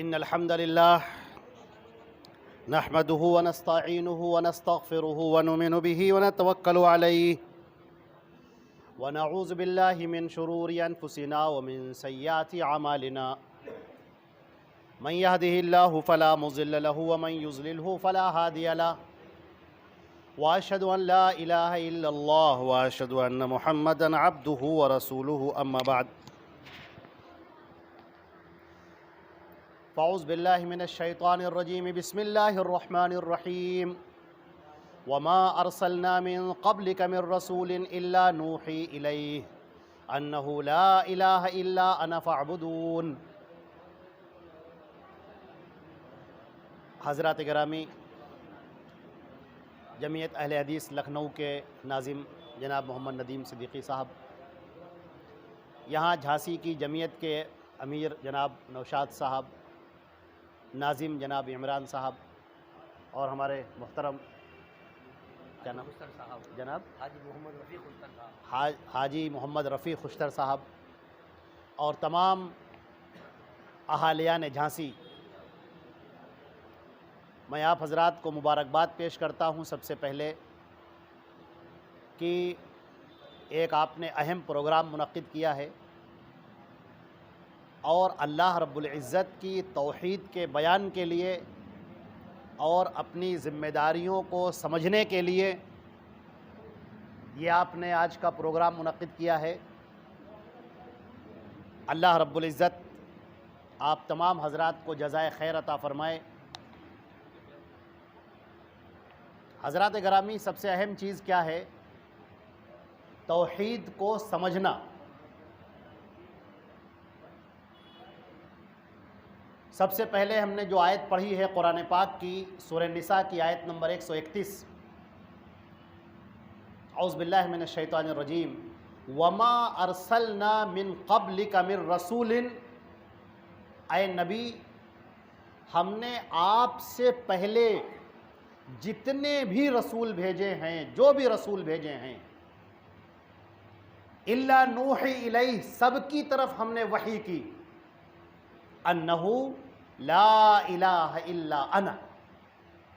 إن الحمد لله نحمده ونستعينه ونستغفره ونؤمن به ونتوكل عليه ونعوذ بالله من شرور أنفسنا ومن سيئات أعمالنا من يهده الله فلا مضل له ومن يضلله فلا هادي له وأشهد أن لا إله إلا الله وأشهد أن محمدا عبده ورسوله أما بعد فأعوذ بالله من الشيطان الرجيم بسم الله الرحمن الرحيم وما أرسلنا من قبلك من رسول إلا نوحي إليه أنه لا إله إلا أنا فاعبدون۔ حضرات گرامی، جمعیت اہل حدیث لکھنؤ کے ناظم جناب محمد ندیم صدیقی صاحب، یہاں جھانسی کی جمعیت کے امیر جناب نوشاد صاحب، ناظم جناب عمران صاحب، اور ہمارے محترم کیا نام جناب حاجی محمد رفیع خوشتر صاحب، اور تمام اہالیان جھانسی، میں آپ حضرات کو مبارکباد پیش کرتا ہوں سب سے پہلے کہ ایک آپ نے اہم پروگرام منعقد کیا ہے اور اللہ رب العزت کی توحید کے بیان کے لیے اور اپنی ذمہ داریوں کو سمجھنے کے لیے یہ آپ نے آج کا پروگرام منعقد کیا ہے۔ اللہ رب العزت آپ تمام حضرات کو جزائے خیر عطا فرمائے۔ حضرات گرامی، سب سے اہم چیز کیا ہے؟ توحید کو سمجھنا۔ سب سے پہلے ہم نے جو آیت پڑھی ہے قرآن پاک کی سورہ نساء کی آیت نمبر 131، اعوذ باللہ من الشیطان الرجیم وما ارسلنا من قبلک من رسول، اے نبی ہم نے آپ سے پہلے جتنے بھی رسول بھیجے ہیں، جو بھی رسول بھیجے ہیں، الا نوحی الیہ، سب کی طرف ہم نے وحی کی، انہو لا الہ الا انا،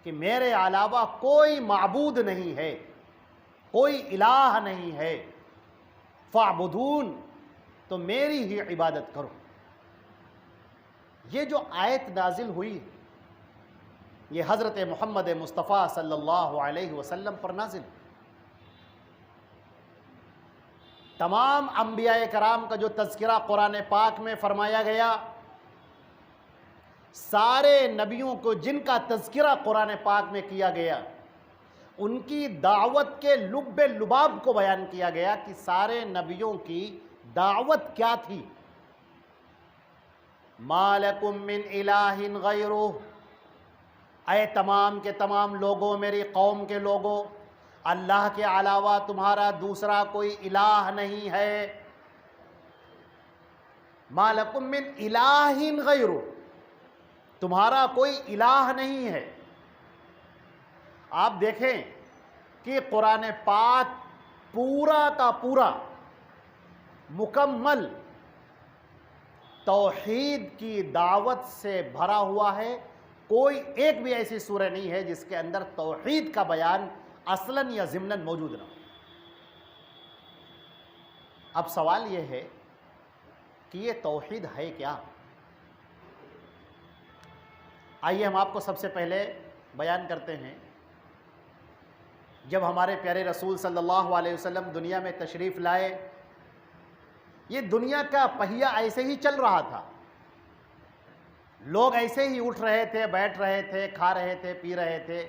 کہ میرے علاوہ کوئی معبود نہیں ہے، کوئی الہ نہیں ہے، فاعبدون، تو میری ہی عبادت کرو۔ یہ جو آیت نازل ہوئی یہ حضرت محمد مصطفیٰ صلی اللہ علیہ وسلم پر نازل۔ تمام انبیاء کرام کا جو تذکرہ قرآن پاک میں فرمایا گیا، سارے نبیوں کو جن کا تذکرہ قرآن پاک میں کیا گیا، ان کی دعوت کے لب لباب کو بیان کیا گیا کہ سارے نبیوں کی دعوت کیا تھی۔ ما لکم من الہ غیرہ، اے تمام کے تمام لوگوں، میری قوم کے لوگوں، اللہ کے علاوہ تمہارا دوسرا کوئی الہ نہیں ہے۔ ما لکم من الہ غیرہ، تمہارا کوئی الہ نہیں ہے۔ آپ دیکھیں کہ قرآن پاک پورا کا پورا مکمل توحید کی دعوت سے بھرا ہوا ہے۔ کوئی ایک بھی ایسی سورہ نہیں ہے جس کے اندر توحید کا بیان اصلاً یا ضمناً موجود نہ ہو۔ اب سوال یہ ہے کہ یہ توحید ہے کیا؟ آئیے ہم آپ کو سب سے پہلے بیان کرتے ہیں، جب ہمارے پیارے رسول صلی اللہ علیہ وسلم دنیا میں تشریف لائے، یہ دنیا کا پہیہ ایسے ہی چل رہا تھا، لوگ ایسے ہی اٹھ رہے تھے، بیٹھ رہے تھے، کھا رہے تھے، پی رہے تھے،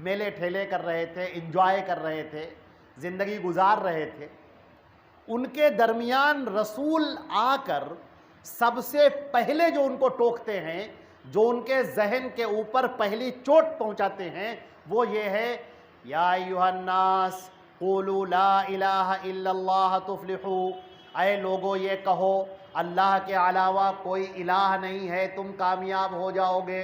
میلے ٹھیلے کر رہے تھے، انجوائے کر رہے تھے، زندگی گزار رہے تھے۔ ان کے درمیان رسول آ کر سب سے پہلے جو ان کو ٹوکتے ہیں، جو ان کے ذہن کے اوپر پہلی چوٹ پہنچاتے ہیں، وہ یہ ہے، یا ایھا الناس قولوا لا الہ الا اللہ تفلحوا، اے لوگو یہ کہو اللہ کے علاوہ کوئی الہ نہیں ہے، تم کامیاب ہو جاؤ گے۔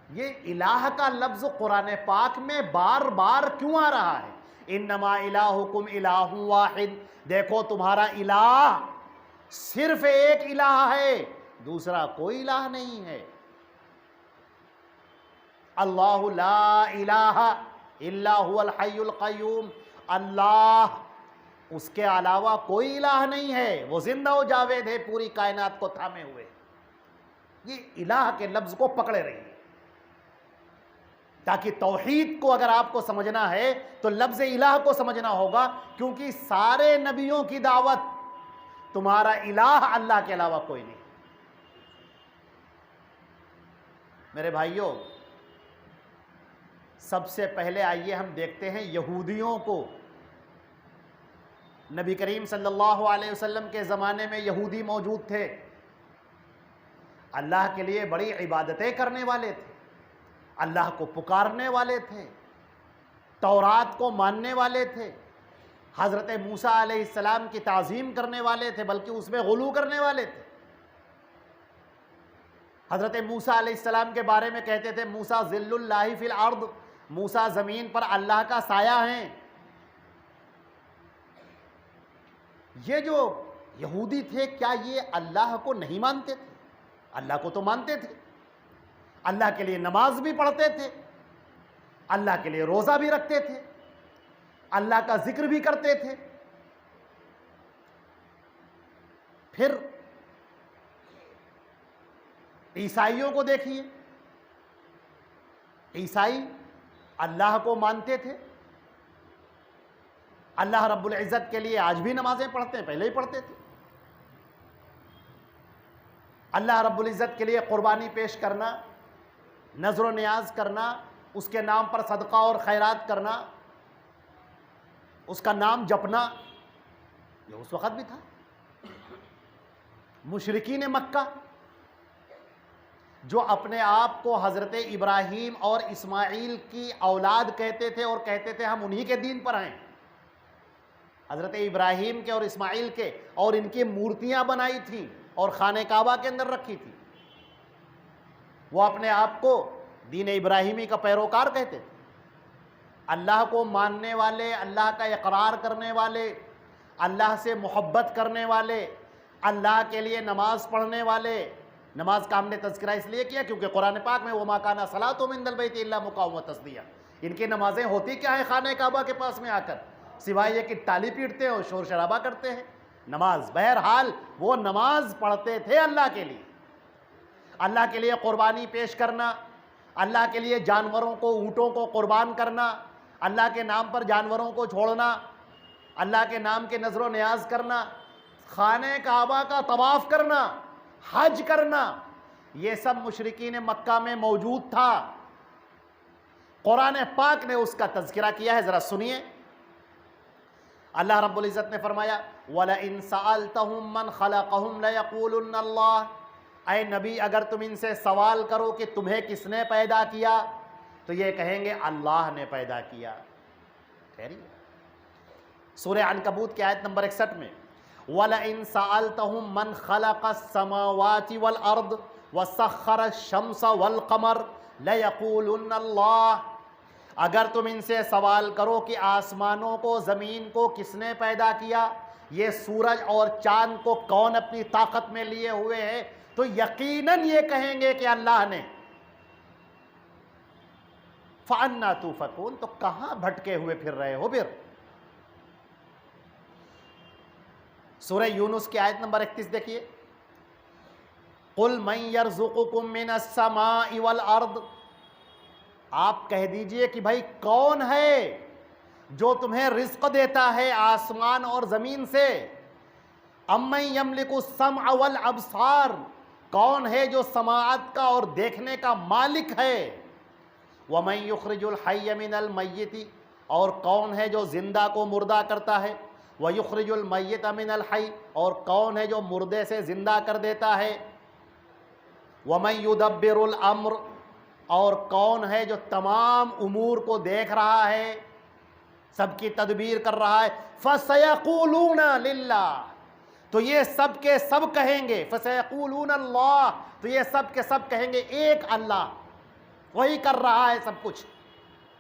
یہ الہ کا لفظ قرآن پاک میں بار بار کیوں آ رہا ہے؟ انما الہکم الہ واحد، دیکھو تمہارا الہ صرف ایک الہ ہے دوسرا کوئی الہ نہیں ہے۔ اللہ لا الہ الا هو الحی القیوم، اللہ اس کے علاوہ کوئی الہ نہیں ہے، وہ زندہ و جاوید ہے، پوری کائنات کو تھامے ہوئے۔ یہ الہ کے لفظ کو پکڑے رہیے، تاکہ توحید کو اگر آپ کو سمجھنا ہے تو لفظ الہ کو سمجھنا ہوگا، کیونکہ سارے نبیوں کی دعوت تمہارا الہ اللہ کے علاوہ کوئی نہیں۔ میرے بھائیوں، سب سے پہلے آئیے ہم دیکھتے ہیں یہودیوں کو۔ نبی کریم صلی اللہ علیہ وسلم کے زمانے میں یہودی موجود تھے، اللہ کے لیے بڑی عبادتیں کرنے والے تھے، اللہ کو پکارنے والے تھے، تورات کو ماننے والے تھے، حضرت موسیٰ علیہ السلام کی تعظیم کرنے والے تھے، بلکہ اس میں غلو کرنے والے تھے۔ حضرت موسیٰ علیہ السلام کے بارے میں کہتے تھے موسیٰ ذل اللہ فی الارض، موسیٰ زمین پر اللہ کا سایہ ہیں۔ یہ جو یہودی تھے، کیا یہ اللہ کو نہیں مانتے تھے؟ اللہ کو تو مانتے تھے، اللہ کے لیے نماز بھی پڑھتے تھے، اللہ کے لیے روزہ بھی رکھتے تھے، اللہ کا ذکر بھی کرتے تھے۔ پھر عیسائیوں کو دیکھیے، عیسائی اللہ کو مانتے تھے، اللہ رب العزت کے لیے آج بھی نمازیں پڑھتے ہیں، پہلے ہی پڑھتے تھے۔ اللہ رب العزت کے لیے قربانی پیش کرنا، نذر و نیاز کرنا، اس کے نام پر صدقہ اور خیرات کرنا، اس کا نام جپنا، یہ اس وقت بھی تھا۔ مشرکین مکہ جو اپنے آپ کو حضرت ابراہیم اور اسماعیل کی اولاد کہتے تھے اور کہتے تھے ہم انہی کے دین پر ہیں، حضرت ابراہیم کے اور اسماعیل کے، اور ان کی مورتیاں بنائی تھیں اور خانہ کعبہ کے اندر رکھی تھی، وہ اپنے آپ کو دین ابراہیمی کا پیروکار کہتے تھے۔ اللہ کو ماننے والے، اللہ کا اقرار کرنے والے، اللہ سے محبت کرنے والے، اللہ کے لیے نماز پڑھنے والے۔ نماز کا ہم نے تذکرہ اس لیے کیا کیونکہ قرآن پاک میں وَمَا كَانَ صَلَاتُهُمْ عِندَ الْبَيْتِ إِلَّا مُقَامًا وَتَصْدِيًّا، ان کی نمازیں ہوتی کیا ہیں خانہ کعبہ کے پاس میں آ کر؟ سوائے یہ کہ تالی پیٹتے ہیں اور شور شرابہ کرتے ہیں۔ نماز، بہرحال وہ نماز پڑھتے تھے اللہ کے لیے، اللہ کے لیے قربانی پیش کرنا، اللہ کے لیے جانوروں کو، اونٹوں کو قربان کرنا، اللہ کے نام پر جانوروں کو چھوڑنا، اللہ کے نام کے نذر و نیاز کرنا، خانہ کعبہ کا طواف کرنا، حج کرنا، یہ سب مشرکین مکہ میں موجود تھا۔ قرآن پاک نے اس کا تذکرہ کیا ہے، ذرا سنیے۔ اللہ رب العزت نے فرمایا وَلَئِن سَأَلْتَهُم مَّنْ خَلَقَهُمْ لَيَقُولُنَّ اللَّهُ، اے نبی اگر تم ان سے سوال کرو کہ تمہیں کس نے پیدا کیا تو یہ کہیں گے اللہ نے پیدا کیا۔ سورہ عنکبوت کی آیت نمبر 61 میں وَلَئِن سَأَلْتَهُم مَّنْ خَلَقَ السَّمَاوَاتِ وَالْأَرْضِ وَسَخَّرَ الشَّمْسَ وَالْقَمَرَ لَيَقُولُنَّ اللَّهُ، اگر تم ان سے سوال کرو کہ آسمانوں کو، زمین کو کس نے پیدا کیا، یہ سورج اور چاند کو کون اپنی طاقت میں لیے ہوئے ہے، تو یقیناً یہ کہیں گے کہ اللہ نے۔ فَأَنَّىٰ تُؤْفَكُونَ، تو کہاں بھٹکے ہوئے پھر رہے ہو پھر؟ سورہ یونس کی آیت نمبر 31 دیکھیے، قُلْ مَنْ يَرْزُقُكُم مِّنَ السَّمَاءِ وَالْأَرْضِ، آپ کہہ دیجئے کہ بھائی کون ہے جو تمہیں رزق دیتا ہے آسمان اور زمین سے؟ اَمَّن يَمْلِكُ السَّمْعَ وَالْأَبْصَارَ، کون ہے جو سماعت کا اور دیکھنے کا مالک ہے؟ وَمَن يُخْرِجُ الْحَيَّ مِنَ الْمَيِّتِ، اور کون ہے جو زندہ کو مردہ کرتا ہے؟ وَيُخْرِجُ الْمَيِّتَ مِنَ الْحَيِّ، اور کون ہے جو مردے سے زندہ کر دیتا ہے؟ وَمَن يُدَبِّرُ الْأَمْرَ، اور کون ہے جو تمام امور کو دیکھ رہا ہے، سب کی تدبیر کر رہا ہے؟ فَسَيَقُولُونَ لِلَّهِ، تو یہ سب کے سب کہیں گے، فَسَيَقُولُونَ اللَّهِ، تو یہ سب کے سب کہیں گے ایک اللہ، وہی کر رہا ہے سب کچھ۔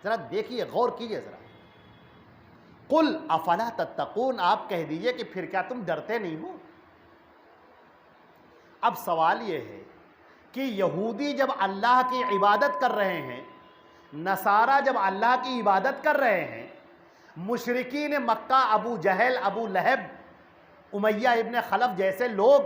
ذرا دیکھیے، غور کیجئے ذرا۔ قُلْ أَفَلَا تَتَّقُونَ، آپ کہہ دیجئے کہ پھر کیا تم ڈرتے نہیں ہو؟ اب سوال یہ ہے کہ یہودی جب اللہ کی عبادت کر رہے ہیں، نصارہ جب اللہ کی عبادت کر رہے ہیں، مشرکین مکہ ابو جہل، ابو لہب، امیہ ابن خلف جیسے لوگ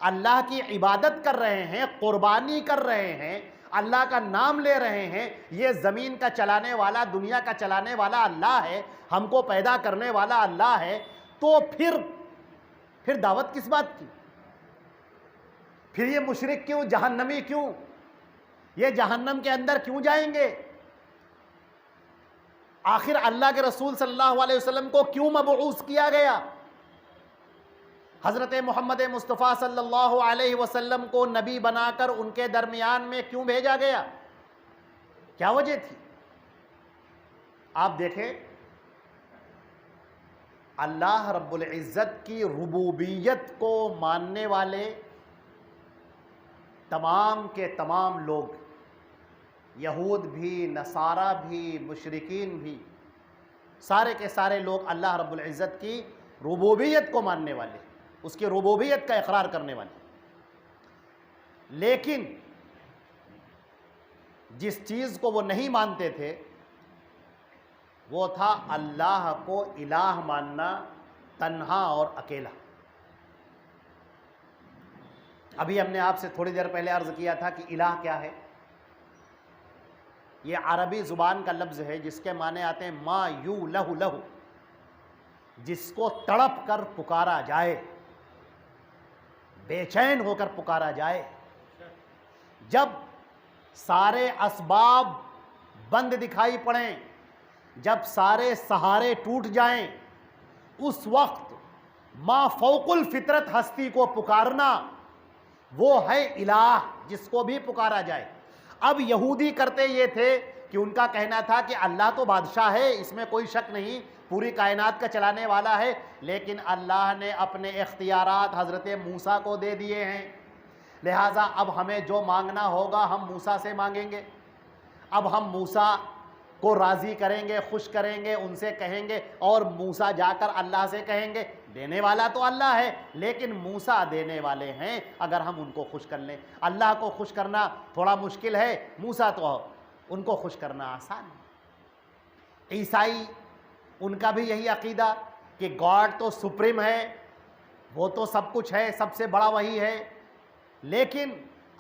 اللہ کی عبادت کر رہے ہیں، قربانی کر رہے ہیں، اللہ کا نام لے رہے ہیں، یہ زمین کا چلانے والا، دنیا کا چلانے والا اللہ ہے، ہم کو پیدا کرنے والا اللہ ہے، تو پھر دعوت کس بات کی؟ پھر یہ مشرک کیوں؟ جہنمی کیوں؟ یہ جہنم کے اندر کیوں جائیں گے؟ آخر اللہ کے رسول صلی اللہ علیہ وسلم کو کیوں مبعوث کیا گیا؟ حضرت محمد مصطفیٰ صلی اللہ علیہ وسلم کو نبی بنا کر ان کے درمیان میں کیوں بھیجا گیا؟ کیا وجہ تھی؟ آپ دیکھیں، اللہ رب العزت کی ربوبیت کو ماننے والے تمام کے تمام لوگ، یہود بھی، نصارہ بھی، مشرکین بھی، سارے کے سارے لوگ اللہ رب العزت کی ربوبیت کو ماننے والے، اس کی ربوبیت کا اقرار کرنے والے، لیکن جس چیز کو وہ نہیں مانتے تھے وہ تھا اللہ کو الہ ماننا، تنہا اور اکیلا۔ ابھی ہم نے آپ سے تھوڑی دیر پہلے عرض کیا تھا کہ الہ کیا ہے؟ یہ عربی زبان کا لفظ ہے جس کے معنی آتے ہیں ما یو لہو لہو، جس کو تڑپ کر پکارا جائے، بے چین ہو کر پکارا جائے۔ جب سارے اسباب بند دکھائی پڑیں، جب سارے سہارے ٹوٹ جائیں، اس وقت ما فوق الفطرت ہستی کو پکارنا، وہ ہے الہ، جس کو بھی پکارا جائے۔ اب یہودی کرتے یہ تھے کہ ان کا کہنا تھا کہ اللہ تو بادشاہ ہے، اس میں کوئی شک نہیں، پوری کائنات کا چلانے والا ہے، لیکن اللہ نے اپنے اختیارات حضرت موسیٰ کو دے دیے ہیں، لہٰذا اب ہمیں جو مانگنا ہوگا ہم موسیٰ سے مانگیں گے۔ اب ہم موسیٰ کو راضی کریں گے، خوش کریں گے، ان سے کہیں گے، اور موسیٰ جا کر اللہ سے کہیں گے۔ دینے والا تو اللہ ہے، لیکن موسیٰ دینے والے ہیں، اگر ہم ان کو خوش کر لیں۔ اللہ کو خوش کرنا تھوڑا مشکل ہے، موسیٰ تو ان کو خوش کرنا آسان ہے۔ عیسائی، ان کا بھی یہی عقیدہ کہ گاڈ تو سپریم ہے، وہ تو سب کچھ ہے، سب سے بڑا وہی ہے، لیکن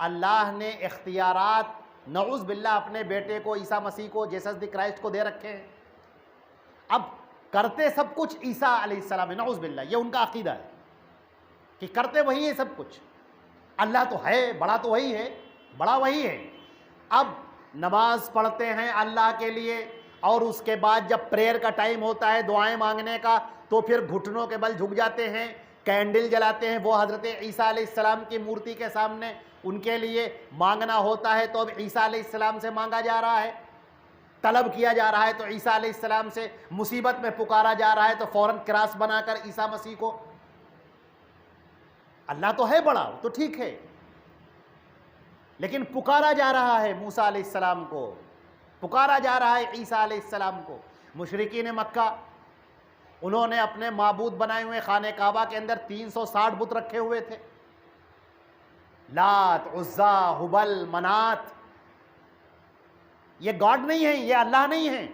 اللہ نے اختیارات نعوذ باللہ اپنے بیٹے کو، عیسیٰ مسیح کو، جیسس دی کرائسٹ کو دے رکھے ہیں۔ اب کرتے سب کچھ عیسیٰ علیہ السلام ہے، نعوذ باللہ، یہ ان کا عقیدہ ہے کہ کرتے وہی ہے سب کچھ، اللہ تو ہے، بڑا تو وہی ہے، بڑا وہی ہے۔ اب نماز پڑھتے ہیں اللہ کے لیے، اور اس کے بعد جب پریئر کا ٹائم ہوتا ہے، دعائیں مانگنے کا، تو پھر گھٹنوں کے بل جھک جاتے ہیں، کینڈل جلاتے ہیں، وہ حضرت عیسیٰ علیہ السلام کی مورتی کے سامنے ان کے لیے مانگنا ہوتا ہے، تو اب عیسیٰ علیہ السلام سے مانگا جا رہا ہے، طلب کیا جا رہا ہے تو عیسیٰ علیہ السلام سے، مصیبت میں پکارا جا رہا ہے تو فوراً کراس بنا کر عیسیٰ مسیح کو۔ اللہ تو ہے بڑا، تو ٹھیک ہے، لیکن پکارا جا رہا ہے موسیٰ علیہ السلام کو، پکارا جا رہا ہے عیسیٰ علیہ السلام کو۔ مشرکین مکہ، انہوں نے اپنے معبود بنائے ہوئے خانہ کعبہ کے اندر 360 بت رکھے ہوئے تھے، لات، عزا، ہبل، منات، یہ گاڈ نہیں ہیں، یہ اللہ نہیں ہیں،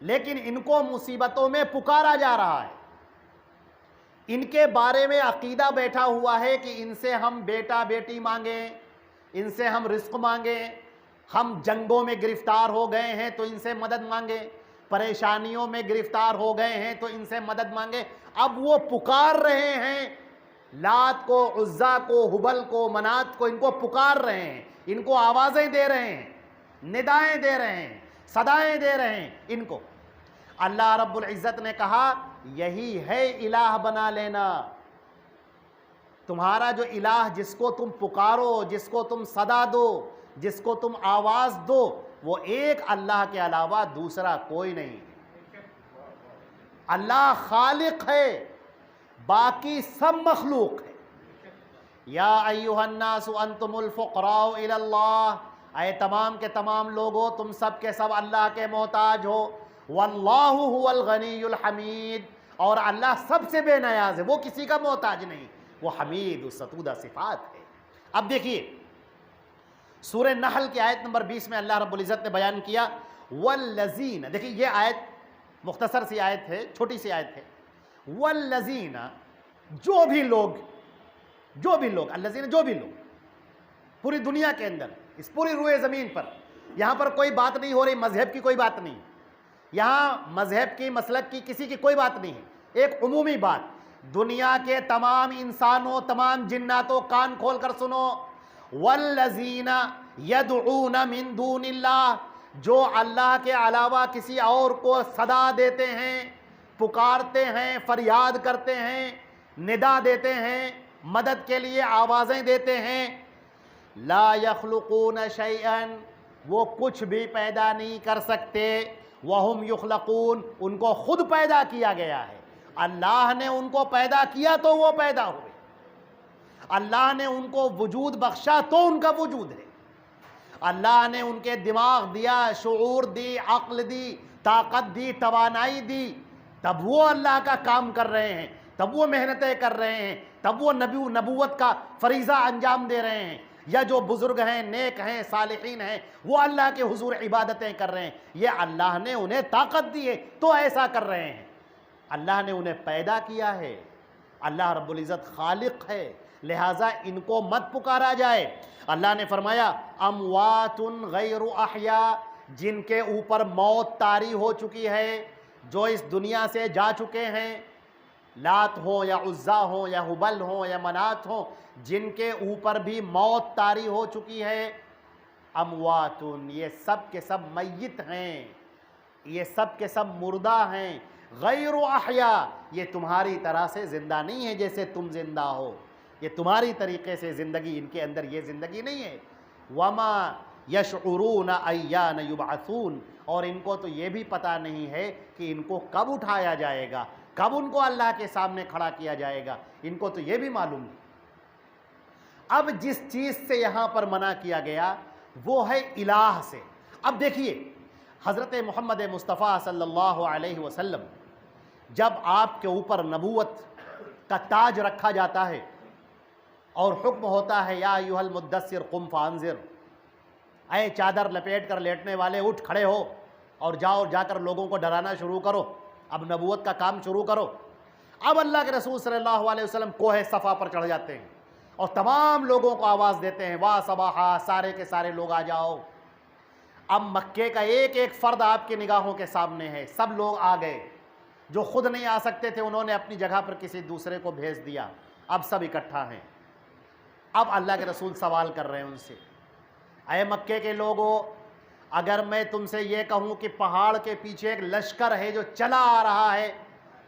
لیکن ان کو مصیبتوں میں پکارا جا رہا ہے۔ ان کے بارے میں عقیدہ بیٹھا ہوا ہے کہ ان سے ہم بیٹا بیٹی مانگیں، ان سے ہم رزق مانگیں، ہم جنگوں میں گرفتار ہو گئے ہیں تو ان سے مدد مانگیں، پریشانیوں میں گرفتار ہو گئے ہیں تو ان سے مدد مانگیں۔ اب وہ پکار رہے ہیں لات کو، عزا کو، ہبل کو، منات کو، ان کو پکار رہے ہیں، ان کو آوازیں دے رہے ہیں، ندائیں دے رہے ہیں، صدائیں دے رہے ہیں ان کو۔ اللہ رب العزت نے کہا یہی ہے الہ بنا لینا، تمہارا جو الہ جس کو تم پکارو، جس کو تم صدا دو، جس کو تم آواز دو، وہ ایک اللہ کے علاوہ دوسرا کوئی نہیں۔ اللہ خالق ہے، باقی سب مخلوق ہے۔ یا ایھا الناس انتم الفقراء الی اللہ، اے تمام کے تمام لوگوں، تم سب کے سب اللہ کے محتاج ہو۔ واللہ هو الغنی الحمید، اور اللہ سب سے بے نیاز ہے، وہ کسی کا محتاج نہیں، وہ حمید ستودہ صفات ہے۔ اب دیکھیے سورہ نحل کی آیت نمبر 20 میں اللہ رب العزت نے بیان کیا والذین، دیکھیے یہ آیت مختصر سی آیت ہے، چھوٹی سی آیت ہے، والذین جو بھی لوگ الذین جو بھی لوگ پوری دنیا کے اندر، اس پوری روئے زمین پر، یہاں پر کوئی بات نہیں ہو رہی مذہب کی، کوئی بات نہیں یہاں مذہب کی، مسلک کی، کسی کی کوئی بات نہیں ہے، ایک عمومی بات، دنیا کے تمام انسانوں، تمام جناتوں کان کھول کر سنو، والذین یدعون من دون اللہ، جو اللہ کے علاوہ کسی اور کو صدا دیتے ہیں، پکارتے ہیں، فریاد کرتے ہیں، ندا دیتے ہیں، مدد کے لیے آوازیں دیتے ہیں، لا یخلقون شیئا، وہ کچھ بھی پیدا نہیں کر سکتے، وہم یخلقون، ان کو خود پیدا کیا گیا ہے، اللہ نے ان کو پیدا کیا تو وہ پیدا ہوئے، اللہ نے ان کو وجود بخشا تو ان کا وجود ہے، اللہ نے ان کے دماغ دیا، شعور دی، عقل دی، طاقت دی، توانائی دی، تب وہ اللہ کا کام کر رہے ہیں، تب وہ محنتیں کر رہے ہیں، تب وہ نبوت کا فریضہ انجام دے رہے ہیں، یا جو بزرگ ہیں، نیک ہیں، صالحین ہیں، وہ اللہ کے حضور عبادتیں کر رہے ہیں، یہ اللہ نے انہیں طاقت دی ہے تو ایسا کر رہے ہیں، اللہ نے انہیں پیدا کیا ہے، اللہ رب العزت خالق ہے، لہٰذا ان کو مت پکارا جائے۔ اللہ نے فرمایا اموات غیر احیاء، جن کے اوپر موت طاری ہو چکی ہے، جو اس دنیا سے جا چکے ہیں، لات ہوں یا عزا ہوں یا ہبل ہوں یا منات ہوں، جن کے اوپر بھی موت طاری ہو چکی ہے، اموات، یہ سب کے سب میت ہیں، یہ سب کے سب مردہ ہیں، غیر احیاء، یہ تمہاری طرح سے زندہ نہیں ہے جیسے تم زندہ ہو، یہ تمہاری طریقے سے زندگی، ان کے اندر یہ زندگی نہیں ہے، وما یشعرون ایان یبعثون، اور ان کو تو یہ بھی پتہ نہیں ہے کہ ان کو کب اٹھایا جائے گا، کب ان کو اللہ کے سامنے کھڑا کیا جائے گا، ان کو تو یہ بھی معلوم نہیں۔ اب جس چیز سے یہاں پر منع کیا گیا وہ ہے الہ سے۔ اب دیکھیے حضرت محمد مصطفیٰ صلی اللہ علیہ وسلم جب آپ کے اوپر نبوت کا تاج رکھا جاتا ہے اور حکم ہوتا ہے یا ایھا المدثر قم فانذر، اے چادر لپیٹ کر لیٹنے والے اٹھ کھڑے ہو اور جا کر لوگوں کو ڈرانا شروع کرو، اب نبوت کا کام شروع کرو۔ اب اللہ کے رسول صلی اللہ علیہ وسلم کوہ صفا پر چڑھ جاتے ہیں اور تمام لوگوں کو آواز دیتے ہیں وا صباحا، سارے کے سارے لوگ آ جاؤ۔ اب مکے کا ایک ایک فرد آپ کی نگاہوں کے سامنے ہے، سب لوگ آ گئے، جو خود نہیں آ سکتے تھے انہوں نے اپنی جگہ پر کسی دوسرے کو بھیج دیا، اب سب اکٹھا ہیں۔ اب اللہ کے رسول سوال کر رہے ہیں ان سے، اے مکے کے لوگوں، اگر میں تم سے یہ کہوں کہ پہاڑ کے پیچھے ایک لشکر ہے جو چلا آ رہا ہے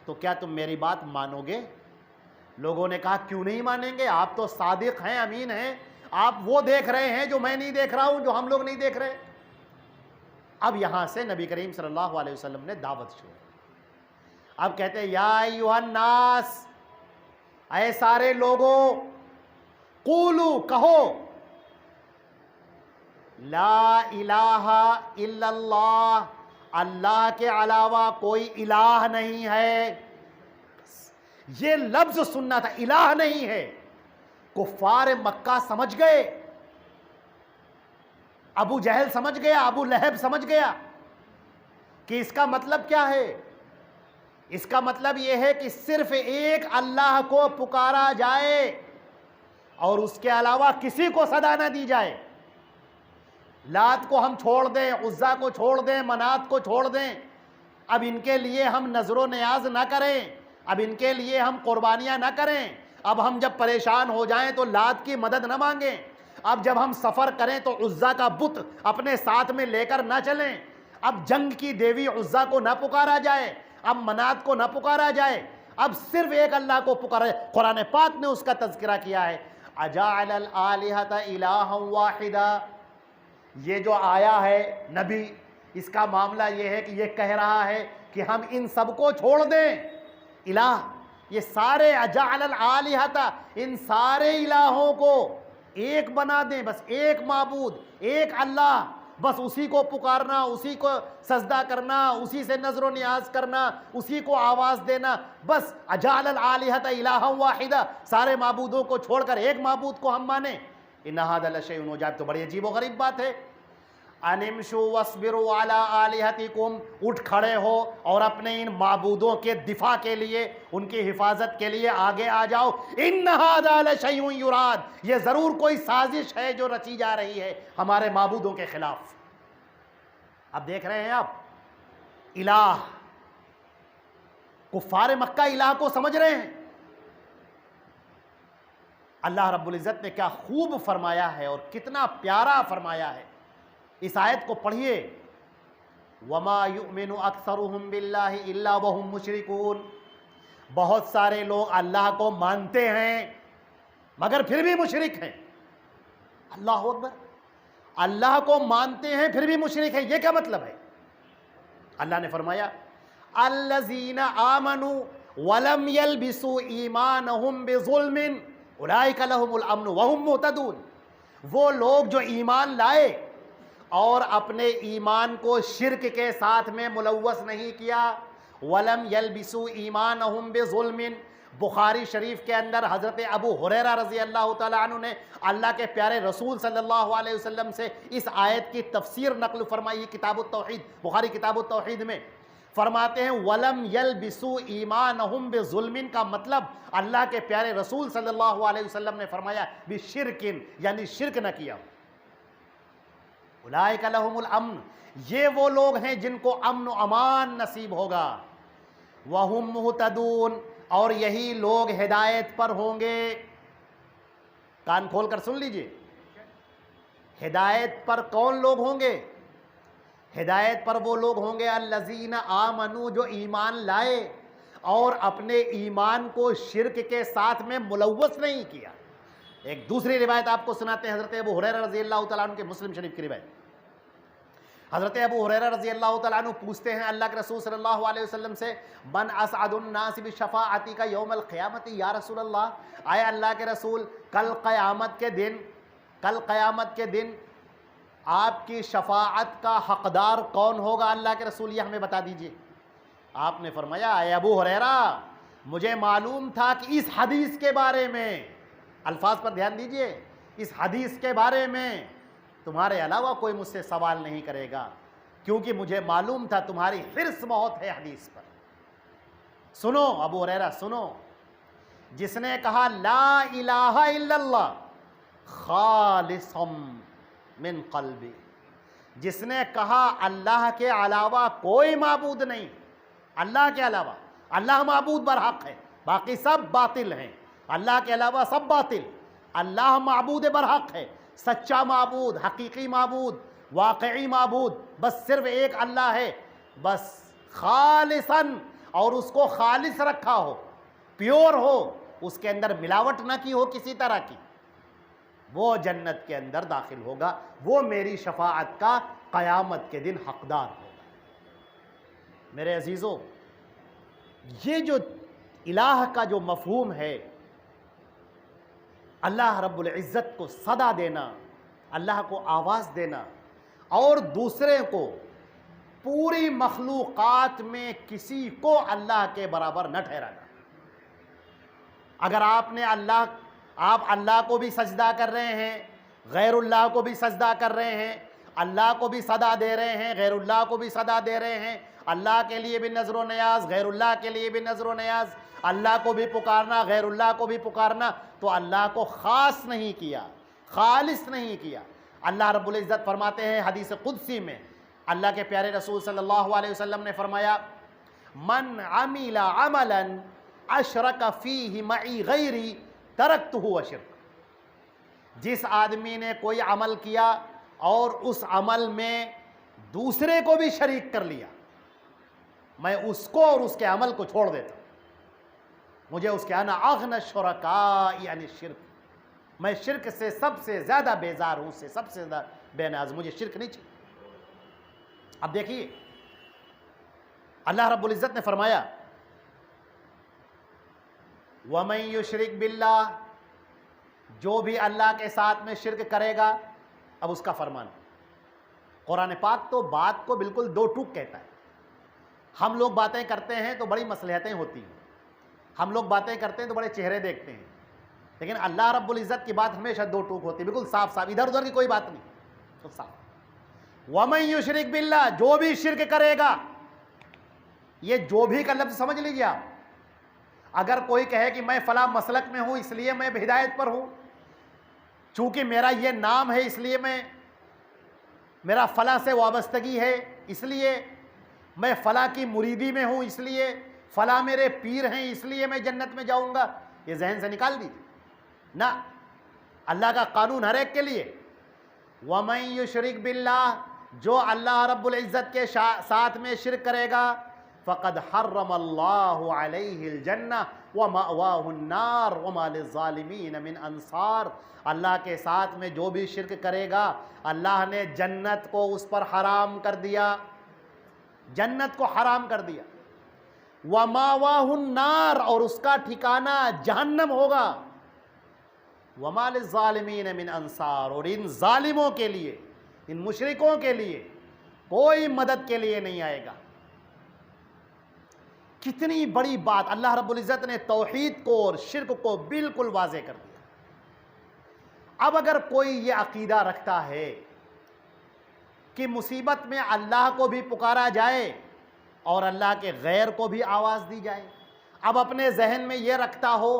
تو کیا تم میری بات مانو گے؟ لوگوں نے کہا کیوں نہیں مانیں گے، آپ تو صادق ہیں، امین ہیں، آپ وہ دیکھ رہے ہیں جو میں نہیں دیکھ رہا ہوں، جو ہم لوگ نہیں دیکھ رہے۔ اب یہاں سے نبی کریم صلی اللہ علیہ وسلم نے دعوت شروع، اب کہتے ہیں یا ایھا الناس، اے سارے لوگوں، قولو، کہو، لا الہ الا اللہ، اللہ کے علاوہ کوئی الہ نہیں ہے۔ یہ لفظ سننا تھا، الہ نہیں ہے۔ کفار مکہ سمجھ گئے، ابو جہل سمجھ گیا، ابو لہب سمجھ گیا کہ اس کا مطلب کیا ہے۔ اس کا مطلب یہ ہے کہ صرف ایک اللہ کو پکارا جائے اور اس کے علاوہ کسی کو صدا نہ دی جائے۔ لات کو ہم چھوڑ دیں، عزا کو چھوڑ دیں، منات کو چھوڑ دیں، اب ان کے لیے ہم نظر و نیاز نہ کریں، اب ان کے لیے ہم قربانیاں نہ کریں، اب ہم جب پریشان ہو جائیں تو لات کی مدد نہ مانگیں، اب جب ہم سفر کریں تو عزا کا بت اپنے ساتھ میں لے کر نہ چلیں، اب جنگ کی دیوی عزا کو نہ پکارا جائے، اب منات کو نہ پکارا جائے، اب صرف ایک اللہ کو پکارا جائے۔ قرآن پاک نے اس کا تذکرہ کیا ہے، اجعل الآلہۃ الہا واحدا، یہ جو آیا ہے نبی، اس کا معاملہ یہ ہے کہ یہ کہہ رہا ہے کہ ہم ان سب کو چھوڑ دیں، الہ، یہ سارے اجعل الآلہۃ، ان سارے الہوں کو ایک بنا دیں، بس ایک معبود، ایک اللہ، بس اسی کو پکارنا، اسی کو سجدہ کرنا، اسی سے نظر و نیاز کرنا، اسی کو آواز دینا، بس اجعل الآلہۃ الہا واحدہ، سارے معبودوں کو چھوڑ کر ایک معبود کو ہم مانیں، ان ھذا لشیء عجاب، تو بڑی عجیب و غریب بات ہے۔ ان امشوا واصبروا علی آلہتکم، اٹھ کھڑے ہو اور اپنے ان معبودوں کے دفاع کے لیے، ان کی حفاظت کے لیے آگے آ جاؤ، ان ھذا لشیء یراد، یہ ضرور کوئی سازش ہے جو رچی جا رہی ہے ہمارے معبودوں کے خلاف۔ اب دیکھ رہے ہیں آپ الہ، کفار مکہ الہ کو سمجھ رہے ہیں۔ اللہ رب العزت نے کیا خوب فرمایا ہے اور کتنا پیارا فرمایا ہے، اس آیت کو پڑھیے، وَمَا يُؤْمِنُ أَكْثَرُهُمْ بِاللَّهِ إِلَّا وَهُمْ مُشْرِكُونَ، بہت سارے لوگ اللہ کو مانتے ہیں مگر پھر بھی مشرک ہیں۔ اللہ اکبر، اللہ کو مانتے ہیں پھر بھی مشرک ہیں، یہ کیا مطلب ہے؟ اللہ نے فرمایا الَّذِينَ آمَنُوا وَلَمْ يَلْبِسُوا إِيمَانَهُمْ بِظُلْمٍ أُولَئِكَ لَهُمُ الْأَمْنُ وَهُمْ مُهْتَدُونَ، وہ لوگ جو ایمان لائے اور اپنے ایمان کو شرک کے ساتھ میں ملوث نہیں کیا، وَلَمْ يَلْبِسُوا إِيمَانَهُمْ بِظُلْمٍ، بخاری شریف کے اندر حضرت ابو ہریرہ رضی اللہ تعالیٰ عنہ نے اللہ کے پیارے رسول صلی اللہ علیہ وسلم سے اس آیت کی تفسیر نقل فرمائی، کتاب التوحید، بخاری کتاب التوحید میں فرماتے ہیں وَلَمْ يَلْبِسُوا إِيمَانَهُمْ بِظُلْمٍ کا مطلب اللہ کے پیارے رسول صلی اللہ علیہ وسلم نے فرمایا بِشِرْكٍ، یعنی شرک نہ کیا۔ اولئک لہم الامن، یہ وہ لوگ ہیں جن کو امن و امان نصیب ہوگا، وہم مہتدون، اور یہی لوگ ہدایت پر ہوں گے۔ کان کھول کر سن لیجئے، ہدایت پر کون لوگ ہوں گے؟ ہدایت پر وہ لوگ ہوں گے الذین آمنوا، جو ایمان لائے اور اپنے ایمان کو شرک کے ساتھ میں ملوث نہیں کیا۔ ایک دوسری روایت آپ کو سناتے ہیں حضرت ابو ہریرہ رضی اللہ تعالیٰ عنہ کے مسلم شریف کی روایت۔ حضرت ابو ہریرہ رضی اللہ تعالیٰ عنہ پوچھتے ہیں اللہ کے رسول صلی اللہ علیہ وسلم سے، من اسعد الناس بشفاعتی کا یوم القیامت یا رسول اللہ، آئے اللہ کے رسول کل قیامت کے دن آپ کی شفاعت کا حقدار کون ہوگا اللہ کے رسول، یہ ہمیں بتا دیجئے۔ آپ نے فرمایا اے ابو ہریرہ، مجھے معلوم تھا کہ اس حدیث کے بارے میں، الفاظ پر دھیان دیجئے، اس حدیث کے بارے میں تمہارے علاوہ کوئی مجھ سے سوال نہیں کرے گا، کیونکہ مجھے معلوم تھا تمہاری حرص بہت ہے حدیث پر۔ سنو ابو ہریرہ سنو، جس نے کہا لا الہ الا اللہ خالصا من قلبی، جس نے کہا اللہ کے علاوہ کوئی معبود نہیں، اللہ کے علاوہ، اللہ معبود برحق ہے، باقی سب باطل ہیں، اللہ کے علاوہ سب باطل، اللہ معبود برحق ہے، سچا معبود، حقیقی معبود، واقعی معبود، بس صرف ایک اللہ ہے، بس خالصاً، اور اس کو خالص رکھا ہو، پیور ہو، اس کے اندر ملاوٹ نہ کی ہو کسی طرح کی، وہ جنت کے اندر داخل ہوگا، وہ میری شفاعت کا قیامت کے دن حقدار ہوگا۔ میرے عزیزو، یہ جو الہ کا جو مفہوم ہے، اللہ رب العزت کو صدا دینا، اللہ کو آواز دینا، اور دوسرے کو، پوری مخلوقات میں کسی کو اللہ کے برابر نہ ٹھہرانا۔ اگر آپ اللہ کو بھی سجدہ کر رہے ہیں، غیر اللہ کو بھی سجدہ کر رہے ہیں، اللہ کو بھی صدا دے رہے ہیں، غیر اللہ کو بھی صدا دے رہے ہیں، اللہ کے لیے بھی نظر و نیاز، غیر اللہ کے لیے بھی نظر و نیاز، اللہ کو بھی پکارنا، غیر اللہ کو بھی پکارنا، تو اللہ کو خاص نہیں کیا، خالص نہیں کیا۔ اللہ رب العزت فرماتے ہیں حدیث قدسی میں، اللہ کے پیارے رسول صلی اللہ علیہ وسلم نے فرمایا من عمل عملا اشرک فیہ معی غیری ترکتہ وشرک، جس آدمی نے کوئی عمل کیا اور اس عمل میں دوسرے کو بھی شریک کر لیا، میں اس کو اور اس کے عمل کو چھوڑ دیتا ہوں، مجھے اس کے انا اغنى الشرکاء عن الشرک، میں شرک سے سب سے زیادہ بیزار ہوں، اس سے سب سے زیادہ بے نیاز، مجھے شرک نہیں چاہیے۔ اب دیکھیے اللہ رب العزت نے فرمایا وَمَن يُشْرِكْ بِاللَّهِ، جو بھی اللہ کے ساتھ میں شرک کرے گا، اب اس کا فرمان قرآن پاک تو بات کو بالکل دو ٹوک کہتا ہے. ہم لوگ باتیں کرتے ہیں تو بڑی مصلحتیں ہوتی ہیں, ہم لوگ باتیں کرتے ہیں تو بڑے چہرے دیکھتے ہیں, لیکن اللہ رب العزت کی بات ہمیشہ دو ٹوک ہوتی ہے, بالکل صاف صاف, ادھر ادھر کی کوئی بات نہیں, تو صاف. وَمَن يُشْرِكْ بِاللَّهِ, جو بھی شرک کرے گا, یہ جو بھی کا لفظ سمجھ لیجیے آپ. اگر کوئی کہے کہ میں فلاں مسلک میں ہوں اس لیے میں ہدایت پر ہوں, چونکہ میرا یہ نام ہے اس لیے میرا فلاں سے وابستگی ہے, اس لیے میں فلاں کی مریدی میں ہوں, اس لیے فلاں میرے پیر ہیں اس لیے میں جنت میں جاؤں گا, یہ ذہن سے نکال دیجیے. نہ, اللہ کا قانون ہر ایک کے لیے. وَمَن يُشْرِكْ بِاللَّهِ, جو اللہ رب العزت کے ساتھ میں شرک کرے گا, فَقَدْ حَرَّمَ اللَّهُ عَلَيْهِ الْجَنَّةَ وَمَأْوَاهُ النَّارُ وَمَا لِلظَّالِمِينَ مِنْ أَنصَارٍ. اللہ کے ساتھ میں جو بھی شرک کرے گا, اللہ نے جنت کو اس پر حرام کر دیا, جنت کو حرام کر دیا. وَمَأْوَاهُ النَّارُ, اور اس کا ٹھکانہ جہنم ہوگا. وَمَا لِلظَّالِمِينَ مِنْ أَنصَارٍ, اور ان ظالموں کے لیے, ان مشرکوں کے لیے کوئی مدد کے لیے نہیں آئے گا. کتنی بڑی بات, اللہ رب العزت نے توحید کو اور شرک کو بالکل واضح کر دیا. اب اگر کوئی یہ عقیدہ رکھتا ہے کہ مصیبت میں اللہ کو بھی پکارا جائے اور اللہ کے غیر کو بھی آواز دی جائے, اب اپنے ذہن میں یہ رکھتا ہو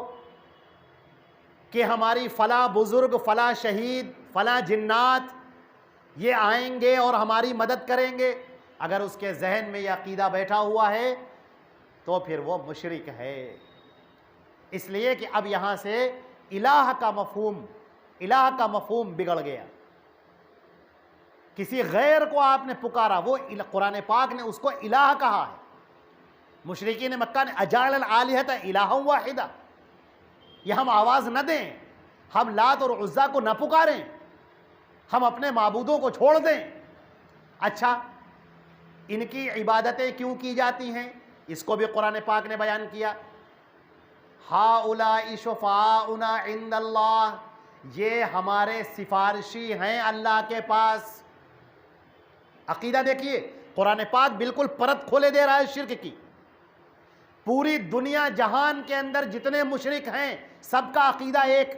کہ ہماری فلاں بزرگ, فلاں شہید, فلاں جنات یہ آئیں گے اور ہماری مدد کریں گے, اگر اس کے ذہن میں یہ عقیدہ بیٹھا ہوا ہے تو پھر وہ مشرک ہے. اس لیے کہ اب یہاں سے الہ کا مفہوم بگڑ گیا. کسی غیر کو آپ نے پکارا, وہ قرآن پاک نے اس کو الہ کہا ہے. مشرکین مکہ نے اجعل الآلہۃ الہا واحدہ, یہ ہم آواز نہ دیں, ہم لات اور عزا کو نہ پکاریں, ہم اپنے معبودوں کو چھوڑ دیں. اچھا, ان کی عبادتیں کیوں کی جاتی ہیں, اس کو بھی قرآن پاک نے بیان کیا. ہؤلاء شفعاؤنا عند اللہ, یہ ہمارے سفارشی ہیں اللہ کے پاس. عقیدہ دیکھیے, قرآن پاک بالکل پرت کھولے دے رہا ہے شرک کی. پوری دنیا جہان کے اندر جتنے مشرک ہیں سب کا عقیدہ ایک,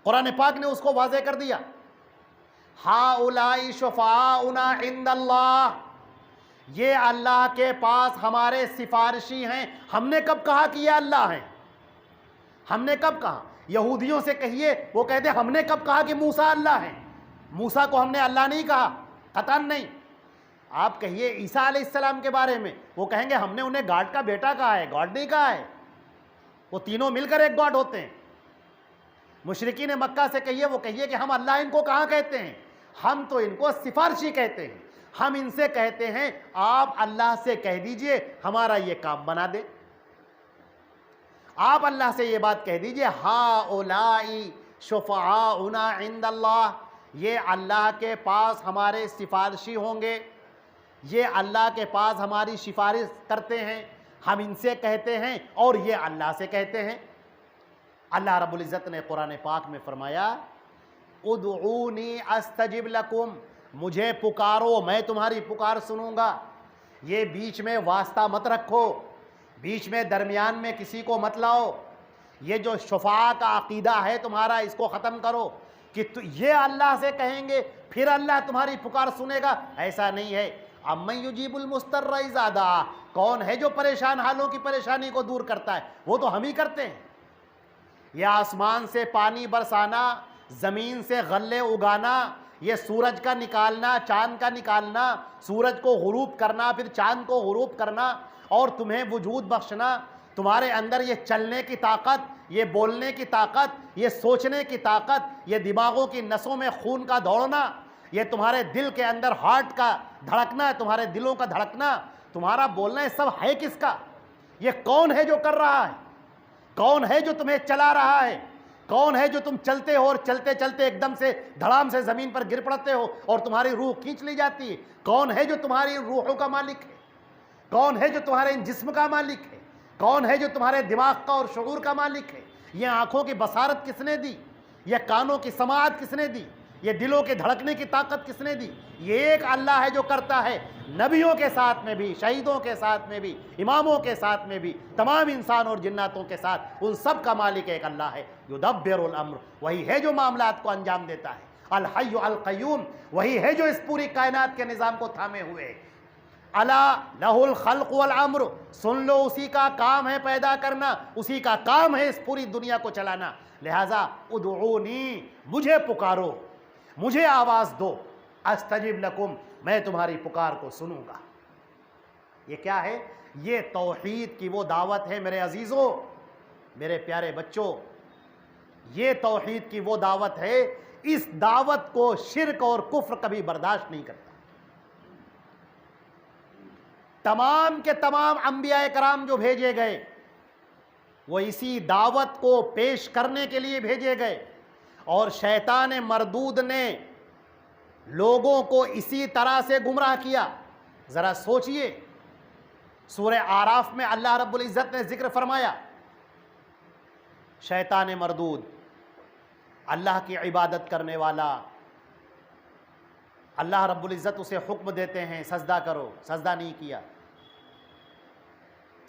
قرآن پاک نے اس کو واضح کر دیا. ہؤلاء شفعاؤنا عند اللہ, یہ اللہ کے پاس ہمارے سفارشی ہیں. ہم نے کب کہا کہ یہ اللہ ہیں, ہم نے کب کہا؟ یہودیوں سے کہیے, وہ کہتے ہم نے کب کہا کہ موسیٰ اللہ ہیں. موسیٰ کو ہم نے اللہ نہیں کہا, قطعاً نہیں. آپ کہیے عیسیٰ علیہ السلام کے بارے میں, وہ کہیں گے ہم نے انہیں گاڈ کا بیٹا کہا ہے, گاڈ نہیں کہا ہے, وہ تینوں مل کر ایک گاڈ ہوتے ہیں. مشرکین مکہ سے کہیے, وہ کہیے کہ ہم اللہ ان کو کہاں کہتے ہیں, ہم تو ان کو سفارشی کہتے ہیں. ہم ان سے کہتے ہیں آپ اللہ سے کہہ دیجئے ہمارا یہ کام بنا دے. آپ اللہ سے یہ بات کہہ دیجئے, ہؤلاء شفعاؤنا عند اللہ, یہ اللہ کے پاس ہمارے سفارشی ہوں گے, یہ اللہ کے پاس ہماری سفارش کرتے ہیں, ہم ان سے کہتے ہیں اور یہ اللہ سے کہتے ہیں. اللہ رب العزت نے قرآن پاک میں فرمایا, ادعونی استجب لکم, مجھے پکارو میں تمہاری پکار سنوں گا. یہ بیچ میں واسطہ مت رکھو, بیچ میں درمیان میں کسی کو مت لاؤ. یہ جو شفاعہ کا عقیدہ ہے تمہارا, اس کو ختم کرو کہ یہ اللہ سے کہیں گے پھر اللہ تمہاری پکار سنے گا, ایسا نہیں ہے. امن یجیب المضطر اذا دعا, کون ہے جو پریشان حالوں کی پریشانی کو دور کرتا ہے, وہ تو ہم ہی کرتے ہیں. یہ آسمان سے پانی برسانا, زمین سے غلے اگانا, یہ سورج کا نکالنا, چاند کا نکالنا, سورج کو غروب کرنا, پھر چاند کو غروب کرنا, اور تمہیں وجود بخشنا, تمہارے اندر یہ چلنے کی طاقت, یہ بولنے کی طاقت, یہ سوچنے کی طاقت, یہ دماغوں کی نسوں میں خون کا دوڑنا, یہ تمہارے دل کے اندر ہارٹ کا دھڑکنا, تمہارے دلوں کا دھڑکنا, تمہارا بولنا, یہ سب ہے کس کا؟ یہ کون ہے جو کر رہا ہے؟ کون ہے جو تمہیں چلا رہا ہے؟ کون ہے جو تم چلتے ہو اور چلتے چلتے ایک دم سے دھڑام سے زمین پر گر پڑتے ہو اور تمہاری روح کھینچ لی جاتی ہے؟ کون ہے جو تمہاری روحوں کا مالک ہے؟ کون ہے جو تمہارے ان جسم کا مالک ہے؟ کون ہے جو تمہارے دماغ کا اور شعور کا مالک ہے؟ یہ آنکھوں کی بصارت کس نے دی؟ یہ کانوں کی سماعت کس نے دی؟ یہ دلوں کے دھڑکنے کی طاقت کس نے دی؟ یہ ایک اللہ ہے جو کرتا ہے، نبیوں کے ساتھ میں بھی، شہیدوں کے ساتھ میں بھی، اماموں کے ساتھ میں بھی، تمام انسان اور جناتوں کے ساتھ، ان سب کا مالک ایک اللہ ہے۔ یدبر الامر، وہی ہے جو معاملات کو انجام دیتا ہے۔ الحی القیوم، وہی ہے جو اس پوری کائنات کے نظام کو تھامے ہوئے ہے۔ الا لہ الخلق والامر، سن لو اسی کا کام ہے پیدا کرنا، اسی کا کام ہے اس پوری دنیا کو چلانا۔ لہذا ادعونی، مجھے پکارو، مجھے آواز دو، استجب لکم، میں تمہاری پکار کو سنوں گا۔ یہ کیا ہے؟ یہ توحید کی وہ دعوت ہے میرے عزیزوں، میرے پیارے بچوں، یہ توحید کی وہ دعوت ہے، اس دعوت کو شرک اور کفر کبھی برداشت نہیں کرتا۔ تمام کے تمام انبیاء کرام جو بھیجے گئے وہ اسی دعوت کو پیش کرنے کے لیے بھیجے گئے، اور شیطان مردود نے لوگوں کو اسی طرح سے گمراہ کیا۔ ذرا سوچئے، سورہ اعراف میں اللہ رب العزت نے ذکر فرمایا، شیطان مردود، اللہ کی عبادت کرنے والا، اللہ رب العزت اسے حکم دیتے ہیں سجدہ کرو، سجدہ نہیں کیا۔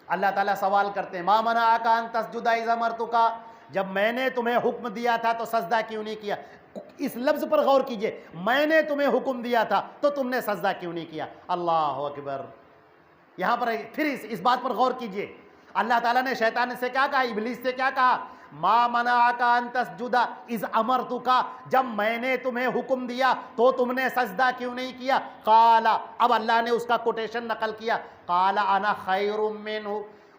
اللہ تعالیٰ سوال کرتے ہیں، ما منعک ان تسجد اذ امرتک، جب میں نے تمہیں حکم دیا تھا تو سجدہ کیوں نہیں کیا؟ اس لفظ پر غور کیجئے، میں نے تمہیں حکم دیا تھا تو تم نے سجدہ کیوں نہیں کیا؟ اللہ اکبر۔ یہاں پر پھر اس بات پر غور کیجئے، اللہ تعالیٰ نے شیطان سے کیا کہا، ابلیس سے کیا کہا؟ ما منعک ان تسجد اذ امرتک، جب میں نے تمہیں حکم دیا تو تم نے سجدہ کیوں نہیں کیا؟ قال، اب اللہ نے اس کا کوٹیشن نقل کیا، قال انا خیر منہ،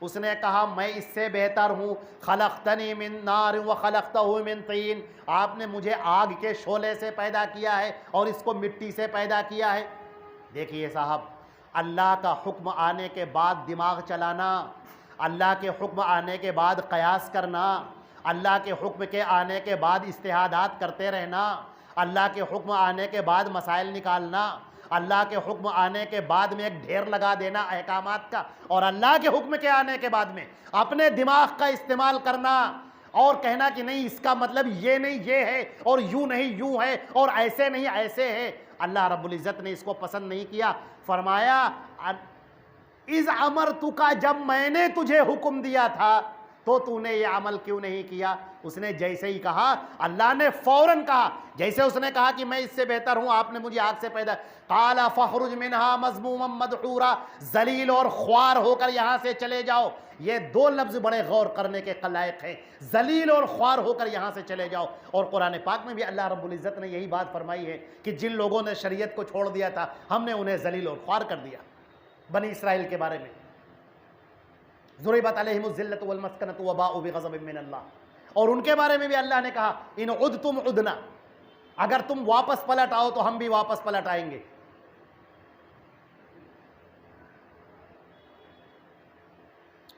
اس نے کہا میں اس سے بہتر ہوں، خلقتنی من نار وخلقتہ من طین، آپ نے مجھے آگ کے شعلے سے پیدا کیا ہے اور اس کو مٹی سے پیدا کیا ہے۔ دیکھیے صاحب، اللہ کا حکم آنے کے بعد دماغ چلانا، اللہ کے حکم آنے کے بعد قیاس کرنا، اللہ کے حکم کے آنے کے بعد اجتہادات کرتے رہنا، اللہ کے حکم آنے کے بعد مسائل نکالنا، اللہ کے حکم آنے کے بعد میں ایک ڈھیر لگا دینا احکامات کا، اور اللہ کے حکم کے آنے کے بعد میں اپنے دماغ کا استعمال کرنا اور کہنا کہ نہیں اس کا مطلب یہ نہیں یہ ہے، اور یوں نہیں یوں ہے، اور ایسے نہیں ایسے ہے۔ اللہ رب العزت نے اس کو پسند نہیں کیا، فرمایا اذ امرتک، جب میں نے تجھے حکم دیا تھا تو تو نے یہ عمل کیوں نہیں کیا؟ اس نے جیسے ہی کہا، اللہ نے فوراً کہا، جیسے اس نے کہا کہ میں اس سے بہتر ہوں، آپ نے مجھے آگ سے پیدا، قال فاخرج منها مذموما مدحورا، ذلیل اور خوار ہو کر یہاں سے چلے جاؤ۔ یہ دو لفظ بڑے غور کرنے کے لائق ہیں، ذلیل اور خوار ہو کر یہاں سے چلے جاؤ۔ اور قرآن پاک میں بھی اللہ رب العزت نے یہی بات فرمائی ہے کہ جن لوگوں نے شریعت کو چھوڑ دیا تھا ہم نے انہیں ذلیل اور خوار کر دیا۔ بنی اسرائیل کے بارے میں ضربت علیہم الذلۃ والمسکنۃ وباؤوا بغضب من اللہ، اور ان کے بارے میں بھی اللہ نے کہا ان عدتم عدنا، اگر تم واپس پلٹ آؤ تو ہم بھی واپس پلٹ آئیں گے۔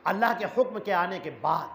اللہ کے حکم کے آنے کے بعد